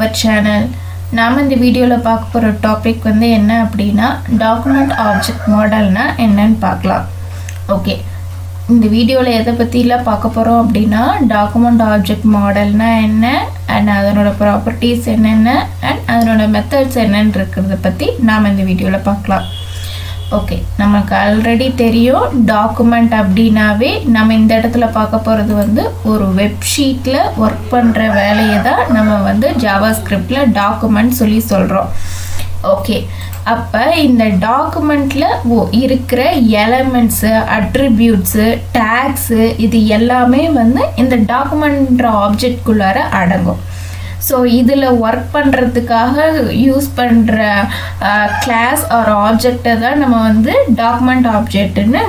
our channel. நாம் இந்த வீடியோவில் பார்க்க போகிற டாபிக் வந்து என்ன அப்படின்னா டாக்குமெண்ட் ஆப்ஜெக்ட் மாடல்னா என்னன்னு பார்க்கலாம். ஓகே, இந்த வீடியோவில் எதை பற்றிலாம் பார்க்க போகிறோம் அப்படின்னா டாக்குமெண்ட் ஆப்ஜெக்ட் மாடல்னா என்ன அண்ட் அதனோட ப்ராப்பர்ட்டிஸ் என்னென்ன அண்ட் அதனோட மெத்தட்ஸ் என்னன்னு இருக்கிறத பற்றி நாம் இந்த வீடியோவில் பார்க்கலாம். ஓகே, நமக்கு ஆல்ரெடி தெரியும் டாக்குமெண்ட் அப்படின்னாவே நம்ம இந்த இடத்துல பார்க்க போகிறது வந்து ஒரு வெப்ஷீட்டில் ஒர்க் பண்ணுற வேலையை தான் நம்ம வந்து ஜாவாஸ்கிரிப்டில் டாக்குமெண்ட் சொல்கிறோம். ஓகே, அப்போ இந்த டாக்குமெண்ட்டில் இருக்கிற எலமெண்ட்ஸு, அட்ரிபியூட்ஸு, டேக்ஸு இது எல்லாமே வந்து இந்த டாக்குமெண்ட் ஆப்ஜெக்ட்குள்ளார அடங்கும். ஸோ இதில் ஒர்க் பண்ணுறதுக்காக யூஸ் பண்ணுற கிளாஸ் ஆர் ஆப்ஜெக்டை தான் நம்ம வந்து டாக்குமெண்ட் ஆப்ஜெக்ட்னு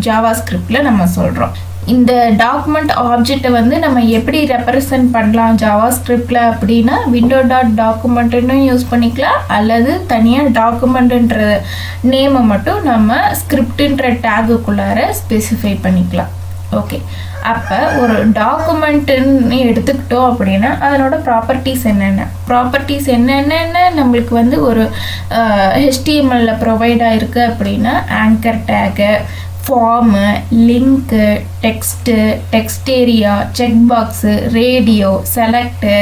ஜாவாஸ்கிரிப்டில் நம்ம சொல்கிறோம். இந்த டாக்குமெண்ட் ஆப்ஜெக்டை வந்து நம்ம எப்படி ரெப்ரசன்ட் பண்ணலாம் ஜாவாஸ்கிரிப்டில் அப்படின்னா window.documentன்னு யூஸ் பண்ணிக்கலாம், அல்லது தனியாக டாக்குமெண்ட்டுன்ற நேமை மட்டும் நம்ம ஸ்கிரிப்டுன்ற டேகுக்குள்ளார ஸ்பெசிஃபை பண்ணிக்கலாம். ஓகே, அப்போ ஒரு டாக்குமெண்ட்டுன்னு எடுத்துக்கிட்டோம் அப்படின்னா அதனோட ப்ராப்பர்ட்டிஸ் என்னென்னு நம்மளுக்கு வந்து ஒரு HTML ப்ரொவைட் ஆகிருக்கு அப்படின்னா anchor tag, form, link, text area, check box, radio, select,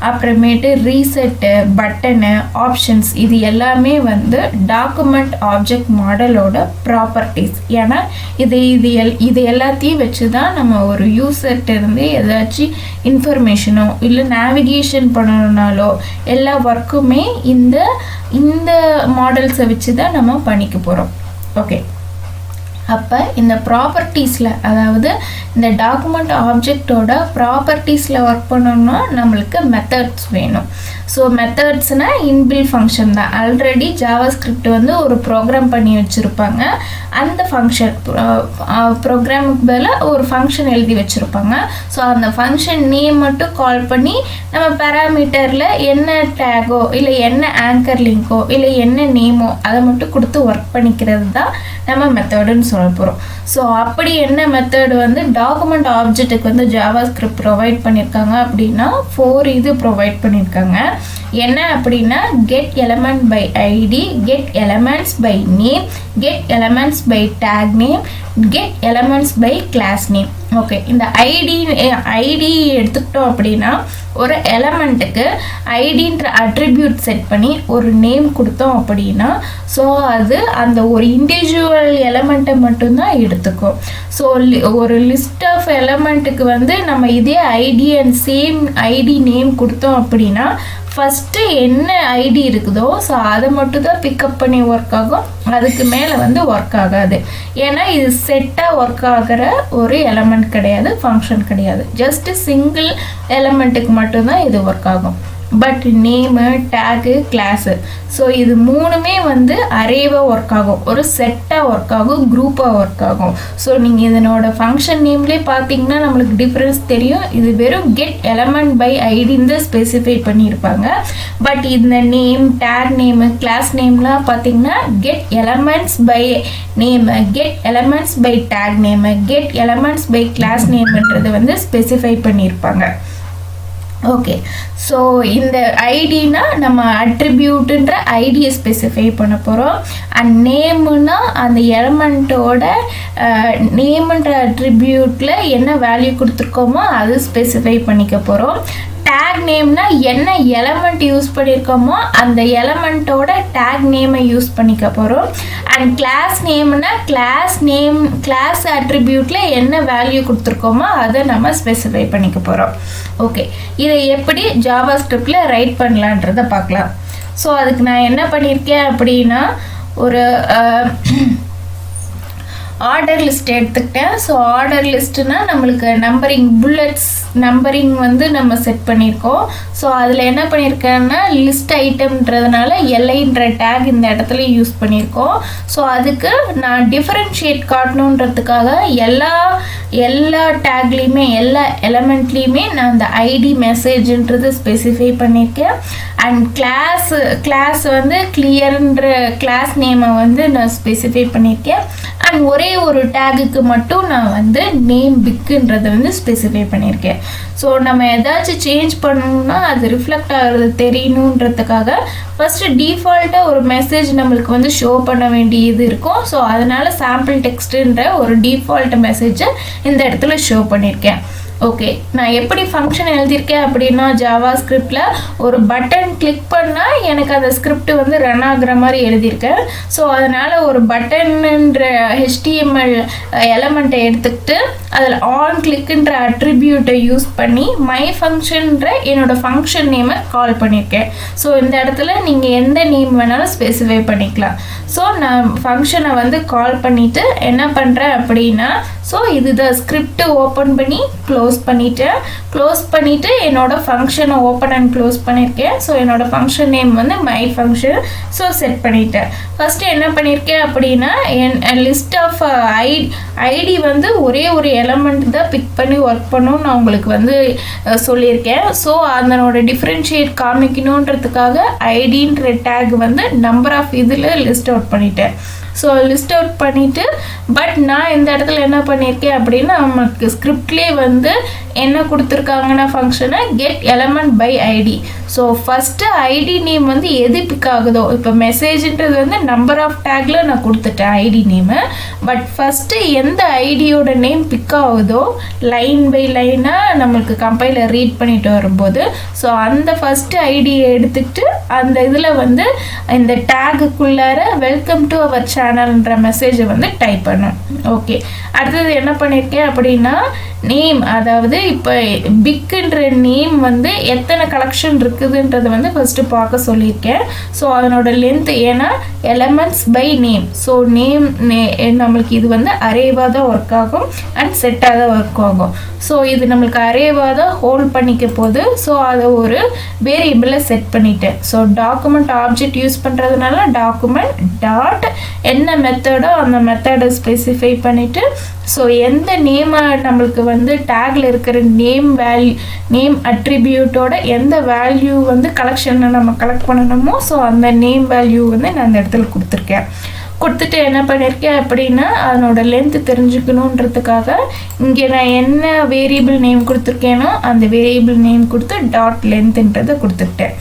அப்புறமேட்டு ரீசெட்டு, பட்டனு, ஆப்ஷன்ஸ் இது எல்லாமே வந்து டாக்குமெண்ட் ஆப்ஜெக்ட் மாடலோட ப்ராப்பர்ட்டிஸ். ஏன்னா இது எல்லாத்தையும் வச்சு தான் நம்ம ஒரு யூசர்கிட்ட இருந்து ஏதாச்சும் இன்ஃபர்மேஷனோ இல்லை நேவிகேஷன் பண்ணணுன்னாலோ எல்லா ஒர்க்குமே இந்த மாடல்ஸை வச்சு தான் நம்ம பண்ணிக்க போகிறோம். ஓகே, அப்போ இந்த ப்ராப்பர்ட்டிஸில், அதாவது இந்த டாக்குமெண்ட் ஆப்ஜெக்டோட ப்ராப்பர்ட்டிஸில் ஒர்க் பண்ணோம்னா நம்மளுக்கு மெத்தட்ஸ் வேணும். ஸோ மெத்தட்ஸ்னால் இன்பில்ட் ஃபங்க்ஷன் தான். ஆல்ரெடி ஜாவாஸ்கிரிப்ட் வந்து ஒரு ப்ரோக்ராம் பண்ணி வச்சுருப்பாங்க. அந்த ஃபங்க்ஷன் ப்ரோக்ராமுக்கு பதிலாக ஒரு ஃபங்க்ஷன் எழுதி வச்சுருப்பாங்க. ஸோ அந்த ஃபங்க்ஷன் நேம் மட்டும் கால் பண்ணி நம்ம பேராமீட்டரில் என்ன டேகோ இல்லை என்ன ஆங்கர் லிங்கோ இல்லை என்ன நேமோ அதை மட்டும் கொடுத்து ஒர்க் பண்ணிக்கிறது தான் நம்ம மெத்தடுன்னு சொல்ல போகிறோம். ஸோ அப்படி என்ன மெத்தடு வந்து டாக்குமெண்ட் ஆப்ஜெக்ட்டுக்கு வந்து ஜாவாஸ்கிரிப்ட் ப்ரொவைட் பண்ணியிருக்காங்க அப்படின்னா 4 இது ப்ரொவைட் பண்ணியிருக்காங்க. என்ன அப்படின்னா getElementByID, getElementsByName, getElementsByTagName, getElementsByClassName. Okay, இந்த ஐடி எடுத்துக்கிட்டோம் அப்படின்னா ஒரு எலமெண்ட்டுக்கு ஐடின்ற அட்ரிபியூட் செட் பண்ணி ஒரு நேம் கொடுத்தோம் அப்படின்னா ஸோ அது அந்த ஒரு இண்டிவிஜுவல் எலமெண்ட்டை மட்டும்தான் எடுத்துக்கும். ஸோ ஒரு லிஸ்ட் ஆஃப் எலமெண்ட்டுக்கு வந்து நம்ம இதே ID and same ID name கொடுத்தோம் அப்படின்னா ஃபஸ்ட்டு என்ன ஐடி இருக்குதோ ஸோ அதை மட்டும் தான் பிக்கப் பண்ணி ஒர்க் ஆகும், அதுக்கு மேலே வந்து ஒர்க் ஆகாது. ஏன்னா இது செட்டாக ஒர்க் ஆகிற ஒரு எலமெண்ட் கிடையாது, ஃபங்க்ஷன் கிடையாது. ஜஸ்ட்டு சிங்கிள் எலமெண்ட்டுக்கு மட்டும்தான் இது ஒர்க் ஆகும். But name, tag, class so இது மூணுமே வந்து அரேவாக ஒர்க் ஆகும், ஒரு செட்டாக ஒர்க் ஆகும், குரூப்பாக ஒர்க் ஆகும். ஸோ நீங்கள் இதனோட ஃபங்க்ஷன் நேம்லேயே பார்த்தீங்கன்னா நம்மளுக்கு டிஃப்ரென்ஸ் தெரியும். இது வெறும் getElementByID தான் ஸ்பெசிஃபை பண்ணியிருப்பாங்க. பட் இந்த நேம், டேக் நேமு, கிளாஸ் நேம்லாம் பார்த்தீங்கன்னா getElementsByName, getElementsByTagName, getElementsByClassNameன்றது வந்து ஸ்பெசிஃபை பண்ணியிருப்பாங்க. ஓகே, ஸோ இந்த ஐடினா நம்ம அட்ரிபியூட்டுன்ற ஐடியை ஸ்பெசிஃபை பண்ண போகிறோம். அண்ட் நேமுன்னா அந்த எலமெண்ட்டோட நேமுன்ற அட்ரிபியூட்டில் என்ன வேல்யூ கொடுத்துருக்கோமோ அது ஸ்பெசிஃபை பண்ணிக்க போகிறோம். டேக் நேம்னா என்ன எலமெண்ட் யூஸ் பண்ணியிருக்கோமோ அந்த எலமெண்ட்டோட டேக் நேமை யூஸ் பண்ணிக்க போகிறோம். அண்ட் கிளாஸ் நேம்னா கிளாஸ் அட்ரிபியூட்டில் என்ன வேல்யூ கொடுத்துருக்கோமோ அதை நம்ம ஸ்பெசிஃபை பண்ணிக்க போகிறோம். ஓகே, இதை எப்படி ஜாவாஸ்கிரிப்டில் ரைட் பண்ணலான்றதை பார்க்கலாம். ஸோ அதுக்கு நான் என்ன பண்ணியிருக்கேன் அப்படின்னா ஒரு ஆர்டர் லிஸ்ட் எடுத்துக்கிட்டேன். ஸோ ஆர்டர் லிஸ்ட்டுனா நம்மளுக்கு நம்பரிங் வந்து நம்ம செட் பண்ணியிருக்கோம். ஸோ அதில் என்ன பண்ணியிருக்கேன்னா லிஸ்ட் ஐட்டம்ன்றதுனால எல்ஐன்ற டேக் இந்த இடத்துல யூஸ் பண்ணியிருக்கோம். ஸோ அதுக்கு நான் டிஃபரன்ஷியேட் காட்டணுன்றதுக்காக எல்லா டேக்லேயுமே எல்லா எலமெண்ட்லேயுமே நான் அந்த ஐடி மெசேஜ்ன்றது ஸ்பெசிஃபை பண்ணியிருக்கேன். அண்ட் கிளாஸ் வந்து கிளியர்ன்ற கிளாஸ் நேமை வந்து நான் ஸ்பெசிஃபை பண்ணியிருக்கேன். அண்ட் அண்ட் ஒரே ஒரு டேகுக்கு மட்டும் நான் வந்து நேம் பிக்குன்றதை வந்து ஸ்பெசிஃபை பண்ணியிருக்கேன். ஸோ நம்ம ஏதாச்சும் சேஞ்ச் பண்ணணும்னா அது ரிஃப்ளெக்ட் ஆகிறது தெரியணுன்றதுக்காக ஃபஸ்ட்டு டிஃபால்ட்டாக ஒரு மெசேஜ் நம்மளுக்கு வந்து ஷோ பண்ண வேண்டியது இருக்கும். ஸோ அதனால் சாம்பிள் டெக்ஸ்ட்டுன்ற ஒரு டிஃபால்ட் மெசேஜை இந்த இடத்துல ஷோ பண்ணியிருக்கேன். ஓகே, நான் எப்படி ஃபங்க்ஷன் எழுதியிருக்கேன் அப்படின்னா ஜாவாஸ்கிரிப்டில் ஒரு பட்டன் கிளிக் பண்ணால் எனக்கு அந்த ஸ்கிரிப்ட் வந்து ரன் ஆகுற மாதிரி எழுதியிருக்கேன். ஸோ அதனால் ஒரு பட்டன்ன்ற HTML எலமெண்ட்டை எடுத்துக்கிட்டு அதில் ஆன் கிளிக்குன்ற அட்ரிபியூட்டை யூஸ் பண்ணி மை ஃபங்க்ஷன்ற என்னோடய ஃபங்க்ஷன் நேமை கால் பண்ணியிருக்கேன். ஸோ இந்த இடத்துல நீங்கள் எந்த நேம் வேணாலும் ஸ்பெசிஃபை பண்ணிக்கலாம். ஸோ நான் ஃபங்க்ஷனை வந்து கால் பண்ணிவிட்டு என்ன பண்ணுறேன் அப்படின்னா, ஸோ இதுதான் ஸ்கிரிப்ட் ஓப்பன் பண்ணி க்ளோஸ் பண்ணிவிட்டு என்னோடய ஃபங்க்ஷனை ஓப்பன் அண்ட் க்ளோஸ் பண்ணியிருக்கேன். ஸோ என்னோடய ஃபங்க்ஷன் நேம் வந்து மை ஃபங்க்ஷன். ஸோ செட் பண்ணிவிட்டேன். ஃபஸ்ட்டு என்ன பண்ணியிருக்கேன் அப்படின்னா என் லிஸ்ட் ஆஃப் ஐடி வந்து ஒரே ஒரு எலமெண்ட் தான் பிக் பண்ணி ஒர்க் பண்ணணும் நான் உங்களுக்கு வந்து சொல்லியிருக்கேன். ஸோ அதனோட டிஃப்ரென்ஷியேட் காமிக்கணுன்றதுக்காக ஐடின்ற டேக் வந்து நம்பர் ஆஃப் இதில் லிஸ்ட் அவுட் பண்ணிட்டேன். ஸோ லிஸ்ட் அவுட் பண்ணிவிட்டு பட் நான் இந்த இடத்துல என்ன பண்ணியிருக்கேன் அப்படின்னா நமக்கு ஸ்கிரிப்ட்லேயே வந்து என்ன கொடுத்துருக்காங்கன்னா ஃபங்க்ஷனை getElementByID. So first ID name வந்து எது பிக் ஆகுதோ, இப்போ மெசேஜ்ன்றது வந்து நம்பர் ஆஃப் டேக்கில் நான் கொடுத்துட்டேன் ஐடி நேமு. பட் ஃபஸ்ட்டு எந்த ஐடியோட நேம் பிக் ஆகுதோ லைன் பை லைனாக நம்மளுக்கு கம்பைலர் ரீட் பண்ணிட்டு வரும்போது ஸோ அந்த ஃபஸ்ட்டு ஐடியை எடுத்துக்கிட்டு அந்த இதில் வந்து இந்த டேகுக்குள்ளார வெல்கம் டு அவர் சேனல்ன்ற மெசேஜை வந்து டைப் பண்ணும். ஓகே, அடுத்தது என்ன பண்ணியிருக்கேன் அப்படின்னா நேம், அதாவது இப்போ பிக்குன்ற நேம் வந்து எத்தனை கலெக்ஷன் இருக்குதுன்றதை வந்து ஃபஸ்ட்டு பார்க்க சொல்லியிருக்கேன். ஸோ அதனோட லென்த் ஏன்னா getElementsByName. ஸோ நேம் நம்மளுக்கு இது வந்து அரேவாக தான் ஒர்க் ஆகும் அண்ட் செட்டாக தான் ஒர்க் ஆகும். ஸோ இது நம்மளுக்கு அரேவாக தான் ஹோல்ட் பண்ணிக்க போகுது. ஸோ அதை ஒரு வேரியபிளை செட் பண்ணிட்டேன். ஸோ டாக்குமெண்ட் ஆப்ஜெக்ட் யூஸ் பண்ணுறதுனால டாக்குமெண்ட் டாட் என்ன மெத்தடோ அந்த மெத்தடை ஸ்பெசிஃபை பண்ணிவிட்டு ஸோ எந்த நேமை நம்மளுக்கு வந்து டேக்கில் இருக்கிற நேம் அட்ரிபியூட்டோட எந்த வேல்யூ வந்து கலெக்ஷனில் நம்ம கலெக்ட் பண்ணணுமோ ஸோ அந்த நேம் வேல்யூ வந்து நான் அந்த இடத்துல கொடுத்துட்டு என்ன பண்ணியிருக்கேன் அப்படின்னா அதனோட லென்த்து தெரிஞ்சுக்கணுன்றதுக்காக இங்கே நான் என்ன வேரியபிள் நேம் கொடுத்துருக்கேனோ அந்த வேரியபிள் நேம் கொடுத்து டாட் லென்த்துன்றதை கொடுத்துட்டேன்.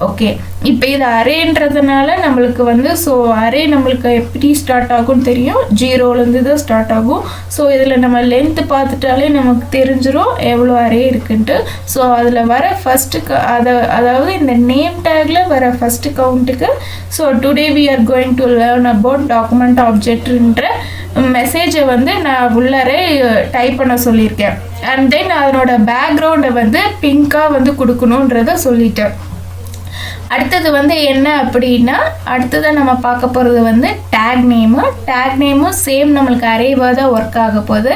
ஓகே, இப்போ இது அரேன்றதுனால நம்மளுக்கு வந்து ஸோ அரே நம்மளுக்கு எப்படி ஸ்டார்ட் ஆகும்னு தெரியும், 0லேருந்து தான் ஸ்டார்ட் ஆகும். ஸோ இதில் நம்ம லென்த்து பார்த்துட்டாலே நமக்கு தெரிஞ்சிடும் எவ்வளோ அரே இருக்குன்ட்டு. ஸோ அதில் வர ஃபஸ்ட்டு அதாவது இந்த நேம் டேக்கில் வர ஃபஸ்ட்டு கவுண்ட்டுக்கு so today we are going to learn about document ஆப்ஜெக்ட்ன்ற மெசேஜை வந்து நான் உள்ளாரே டைப் பண்ண சொல்லியிருக்கேன். அண்ட் தென் அதனோட பேக்ரவுண்டை வந்து பிங்காக வந்து கொடுக்கணுன்றத சொல்லிட்டேன். அடுத்தது வந்து என்ன அப்படின்னா அடுத்தது நம்ம பார்க்க போகிறது வந்து டேக் நேமும் சேம் நம்மளுக்கு அரேவாக தான் ஒர்க் ஆக போகுது.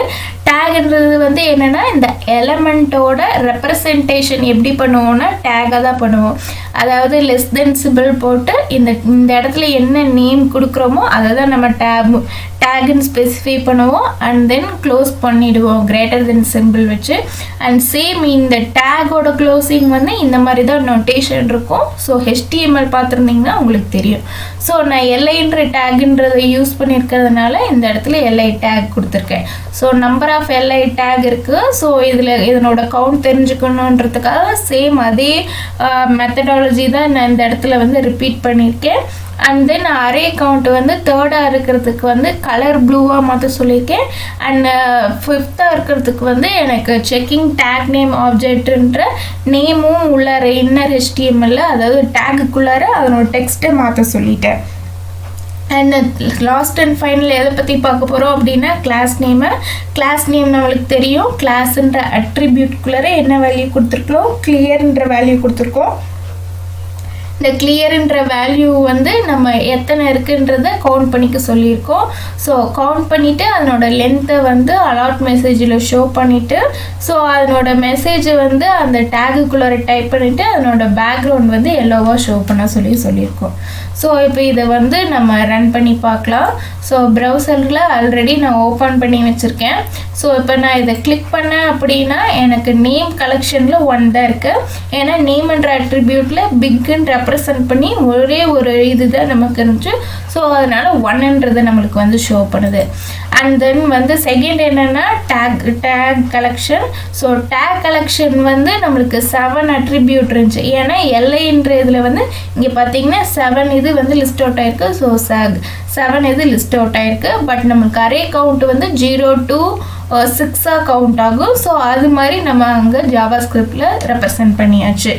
டேக்ன்றது வந்து என்னென்னா இந்த எலமெண்ட்டோட ரெப்ரசன்டேஷன் எப்படி பண்ணுவோம்னா டேகாக தான் பண்ணுவோம். அதாவது லெஸ் தென் சிம்பிள் போட்டு இந்த இடத்துல என்ன நேம் கொடுக்குறோமோ அதை தான் நம்ம டேக்குன்னு ஸ்பெசிஃபை பண்ணுவோம் அண்ட் தென் க்ளோஸ் பண்ணிவிடுவோம் கிரேட்டர் தென் சிம்பிள் வச்சு. அண்ட் சேம் இந்த டேகோட க்ளோசிங் வந்து இந்த மாதிரி தான் நோட்டேஷன் இருக்கும். ஸோ HTML பார்த்துருந்தீங்கன்னா உங்களுக்கு தெரியும். ஸோ நான் எல்ஐன்ற டேக்குன்றதை யூஸ் பண்ணியிருக்கிறதுனால இந்த இடத்துல எல்ஐ டேக் கொடுத்துருக்கேன். So number of LI tag இருக்குது. ஸோ இதனோட கவுண்ட் தெரிஞ்சுக்கணுன்றதுக்காக சேம் அதே மெத்தடாலஜி தான் நான் இந்த இடத்துல வந்து ரிப்பீட் பண்ணியிருக்கேன். அண்ட் தென் அரே கவுண்ட் வந்து தேர்டாக இருக்கிறதுக்கு வந்து கலர் ப்ளூவாக மாற்ற சொல்லியிருக்கேன். அண்ட் ஃபிஃப்த்தாக இருக்கிறதுக்கு வந்து எனக்கு செக்கிங் டேக் நேம் ஆப்ஜெக்ட்ன்ற நேமும் உள்ளார இன்னர் HTML அதாவது டேக்குக்குள்ளார அதனோட டெக்ஸ்ட்டை மாற்ற சொல்லிட்டேன். அண்ட் லாஸ்ட் அண்ட் ஃபைனல் எதை பற்றி பார்க்க போகிறோம் அப்படின்னா கிளாஸ் நேம் நம்மளுக்கு தெரியும். கிளாஸ்ன்ற அட்ரிபியூட்குள்ளார என்ன வேல்யூ கொடுத்துருக்கோம், கிளியர்ன்ற வேல்யூ கொடுத்துருக்கோம். இந்த கிளியர்ன்ற வேல்யூ வந்து நம்ம எத்தனை இருக்குன்றதை கவுண்ட் பண்ணிக்க சொல்லியிருக்கோம். ஸோ கவுண்ட் பண்ணிவிட்டு அதனோட லென்த்தை வந்து அலாட் மெசேஜில் ஷோ பண்ணிவிட்டு ஸோ அதனோட மெசேஜை வந்து அந்த டேகுக்குள்ளே டைப் பண்ணிவிட்டு அதனோட பேக்ரவுண்ட் வந்து எல்லோவாக ஷோ பண்ண சொல்லியிருக்கோம். ஸோ இப்போ இதை வந்து நம்ம ரன் பண்ணி பார்க்கலாம். ஸோ ப்ரௌசரில் ஆல்ரெடி நான் ஓப்பன் பண்ணி வச்சுருக்கேன். ஸோ இப்போ நான் இதை கிளிக் பண்ணேன் அப்படின்னா எனக்கு நேம் கலெக்ஷனில் 1 தான் இருக்குது. ஏன்னா நேம்ன்ற அட்ரிபியூட்டில் பிக்குன்னு ரெப்ரசன்ட் பண்ணி ஒரே ஒரு இதுதான் நமக்கு இருந்துச்சு. ஸோ அதனால் 1ன்றது நம்மளுக்கு வந்து ஷோ பண்ணுது. அண்ட் தென் வந்து செகண்ட் என்னென்னா take collection. So take collection வந்து நம்மளுக்கு 7 அட்ரிபியூட் இருந்துச்சு. ஏன்னா எல்ஐன்ற இதில் வந்து இங்கே பார்த்தீங்கன்னா 7 இது வந்து லிஸ்ட் அவுட் ஆயிருக்கு. ஸோ 7 இது லிஸ்ட் அவுட் ஆயிருக்கு. பட் நம்மளுக்கு அரே கவுண்ட் வந்து 0 to 6 கவுண்ட் ஆகும். ஸோ அது மாதிரி நம்ம அங்கே ஜாவாஸ்கிரிப்டில் ரெப்ரசன்ட் பண்ணியாச்சு.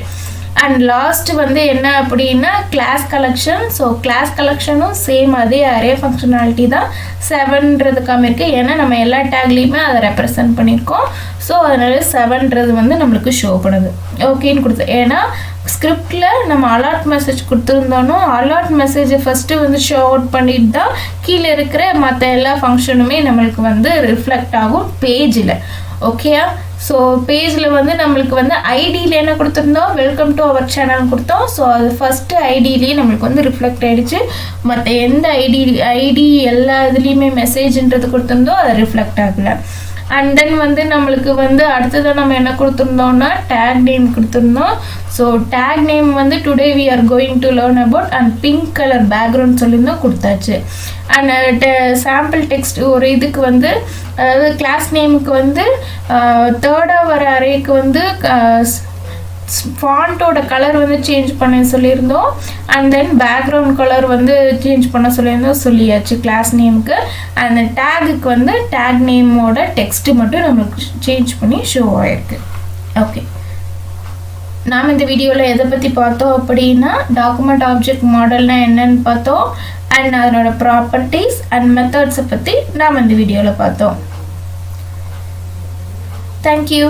அண்ட் லாஸ்ட் வந்து என்ன அப்படின்னா கிளாஸ் கலெக்ஷன். ஸோ கிளாஸ் கலெக்ஷனும் சேம் அதே அரே ஃபங்க்ஷனாலிட்டி தான் 7ன்றதுக்காம இருக்குது. ஏன்னா நம்ம எல்லா டேக்லேயுமே அதை ரெப்ரசன்ட் பண்ணியிருக்கோம். ஸோ அதனால 7ன்றது வந்து நம்மளுக்கு ஷோ பண்ணுது. ஓகேன்னு கொடுத்து ஏன்னா ஸ்கிரிப்டில் நம்ம அலாட் மெசேஜ் கொடுத்துருந்தோன்னா அலாட் மெசேஜை ஃபஸ்ட்டு வந்து ஷோ அவுட் பண்ணிட்டு தான் கீழே இருக்கிற மற்ற எல்லா ஃபங்க்ஷனுமே நம்மளுக்கு வந்து ரிஃப்ளெக்ட் ஆகும் பேஜில். ஓகேயா? ஸோ பேஜில் வந்து நம்மளுக்கு வந்து ஐடியில் என்ன கொடுத்துருந்தோம், வெல்கம் டு அவர் சேனல் கொடுத்தோம். ஸோ அது ஃபஸ்ட்டு ஐடியிலேயே நம்மளுக்கு வந்து ரிஃப்ளெக்ட் ஆகிடுச்சு. மற்ற எந்த ஐடி எல்லா இதுலேயுமே மெசேஜ்ன்றது கொடுத்துருந்தோம் அது ரிஃப்ளெக்ட் ஆகலை. அண்ட் தென் வந்து நம்மளுக்கு வந்து அடுத்ததான் நம்ம என்ன கொடுத்துருந்தோம்னா டேக் நேம் கொடுத்துருந்தோம். ஸோ டேக் நேம் வந்து today we are going to learn about and pink colour background சொல்லியிருந்தோம் கொடுத்தாச்சு. அண்ட் சாம்பிள் டெக்ஸ்ட் ஒரு இதுக்கு வந்து அதாவது கிளாஸ் நேமுக்கு வந்து தேர்டாக வர அரேக்கு வந்து ஃபாண்ட்டோட கலர் வந்து சேஞ்ச் பண்ண சொல்லியிருந்தோம். அண்ட் தென் பேக்ரவுண்ட் கலர் வந்து சேஞ்ச் பண்ண சொல்லியாச்சு கிளாஸ் நேமுக்கு. அந்த டேகுக்கு வந்து டேக் நேமோட டெக்ஸ்ட்டு மட்டும் நம்மளுக்கு சேஞ்ச் பண்ணி ஷோ ஆகிருக்கு. ஓகே, நாம் இந்த வீடியோவில் எதை பற்றி பார்த்தோம் அப்படின்னா டாக்குமெண்ட் ஆப்ஜெக்ட் மாடல்னால் என்னன்னு பார்த்தோம். அண்ட் அதனோட ப்ராப்பர்ட்டிஸ் அண்ட் மெத்தட்ஸை பற்றி நாம் இந்த வீடியோவில் பார்த்தோம். தேங்க்யூ.